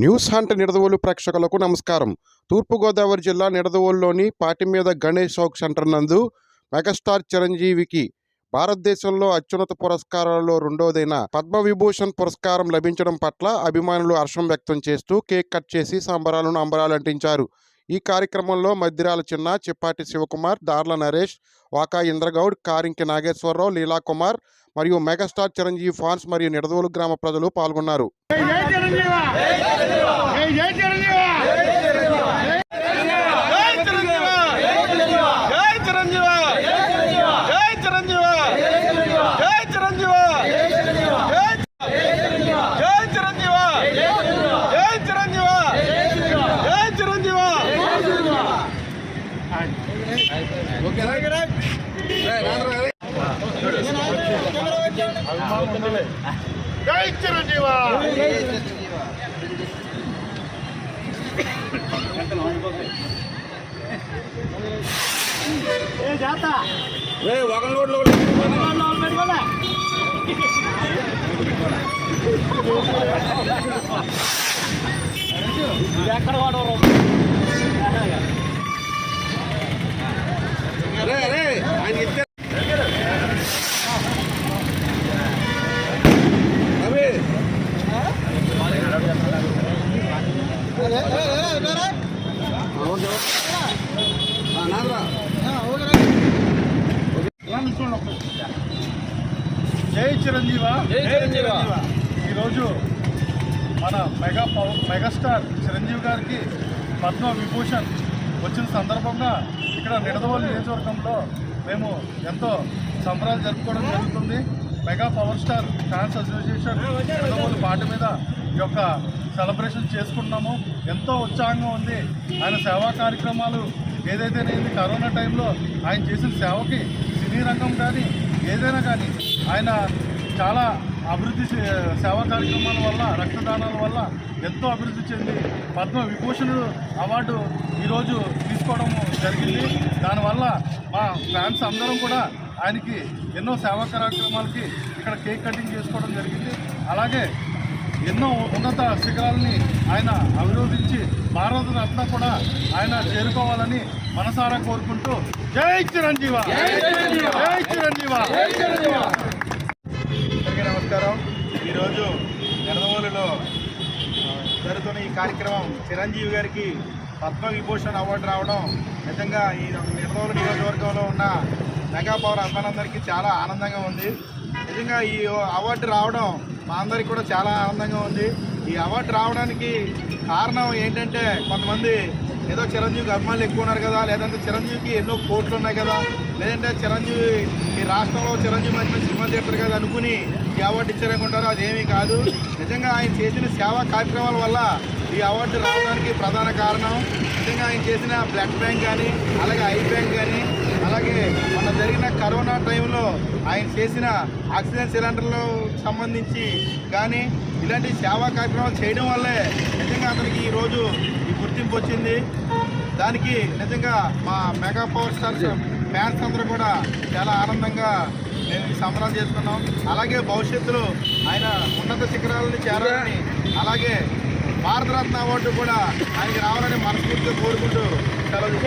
News hunt Nidadavolu ప్రేక్షకులకు నమస్కారం. తూర్పుగోదావరి జిల్లా నిడదవోలులోని పాటిమీద గణేష్ చౌక్ సెంటర్ నందు మెగాస్టార్ చిరంజీవికి భారతదేశంలో అత్యున్నత పురస్కారాలలో రెండోదైన పద్మవిభూషణ్ పురస్కారం లభించడం పట్ల అభిమానులు హర్షం వ్యక్తం చేస్తూ కేక్ కట్ చేసి సంబరాలను అంబరాలంటించారు. ఈ కార్యక్రమంలో మద్దిరాల చిన్న, చిప్పాటి శివకుమార్, దార్ల నరేష్, వాకా ఇంద్రగౌడ్, కారింకి నాగేశ్వరరావు, లీలాకుమార్ మరియు మెగాస్టార్ చిరంజీవి ఫ్యాన్స్ మరియు నిడదవోలు గ్రామ ప్రజలు పాల్గొన్నారు. జై చిరంజీవ. ఎక్కడ వాడరు జై చిరంజీవ. ఈరోజు మన మెగాస్టార్ చిరంజీవి గారికి పద్మ విభూషణ్ వచ్చిన సందర్భంగా ఇక్కడ నిడదవోలు నియోజకవర్గంలో మేము ఎంతో సంబరాలు జరుపుకోవడం జరుగుతుంది. Mega power star fans association Nidadavolu పాట మీద ఈ యొక్క సెలబ్రేషన్ చేసుకుంటున్నాము. ఎంతో ఉత్సాహంగా ఉంది. ఆయన సేవా కార్యక్రమాలు ఏదైతే కరోనా టైంలో ఆయన చేసిన సేవకి సినీ రంగం కానీ ఏదైనా కానీ ఆయన చాలా అభివృద్ధి సేవా కార్యక్రమాల వల్ల, రక్తదానాల వల్ల ఎంతో అభివృద్ధి చెంది పద్మ విభూషణ్ అవార్డు ఈరోజు తీసుకోవడం జరిగింది. దానివల్ల మా ఫ్యాన్స్ అందరం కూడా ఆయనకి ఎన్నో సేవా కార్యక్రమాలకి ఇక్కడ కేక్ కటింగ్ చేసుకోవడం జరిగింది. అలాగే ఎన్నో ఉన్నత శిఖరాలని ఆయన అభివృద్ధించి భారత రత్న కూడా ఆయన చేరుకోవాలని మనసారా కోరుకుంటూ జై చిరంజీవ, జై చిరంజీవ. అందరికీ నమస్కారం. ఈరోజు నిడదవోలులో జరుగుతున్న ఈ కార్యక్రమం చిరంజీవి గారికి పద్మ విభూషణ్ అవార్డు రావడం నిజంగా ఈ నిడదవోలు నియోజకవర్గంలో ఉన్న మెగా పవర్ అభిమానులందరికీ చాలా ఆనందంగా ఉంది. నిజంగా ఈ అవార్డు రావడం మా అందరికి కూడా చాలా ఆనందంగా ఉంది. ఈ అవార్డు రావడానికి కారణం ఏంటంటే కొంతమంది ఏదో చిరంజీవికి అభిమానులు ఎక్కువ ఉన్నారు కదా, లేదంటే చిరంజీవికి ఎన్నో కోట్లు ఉన్నాయి కదా, లేదంటే చిరంజీవి ఈ రాష్ట్రంలో చిరంజీవి మధ్య సినిమా థియేటర్ కదా అనుకుని ఈ అవార్డు ఇచ్చారనుకుంటారు. అదేమీ కాదు. నిజంగా ఆయన చేసిన సేవా కార్యక్రమాల వల్ల ఈ అవార్డు రావడానికి ప్రధాన కారణం నిజంగా ఆయన చేసిన బ్లడ్ బ్యాంక్ కానీ, అలాగే ఐ బ్యాంక్ కానీ, అలాగే మొన్న జరిగిన కరోనా టైంలో ఆయన చేసిన ఆక్సిజన్ సిలిండర్లు సంబంధించి కానీ ఇలాంటి సేవా కార్యక్రమాలు చేయడం వల్లే నిజంగా అతనికి ఈరోజు ఈ గుర్తింపు వచ్చింది. దానికి నిజంగా మా మెగా పవర్ స్టార్ ఫ్యాన్స్ అందరూ కూడా చాలా ఆనందంగా మేము ఈ సంబరాలు చేసుకున్నాం. అలాగే భవిష్యత్తులో ఆయన ఉన్నత శిఖరాలని చేరాలని, అలాగే భారతరత్న అవార్డు కూడా ఆయనకి రావాలని మనస్ఫూర్తిగా కోరుకుంటూ సెలవు.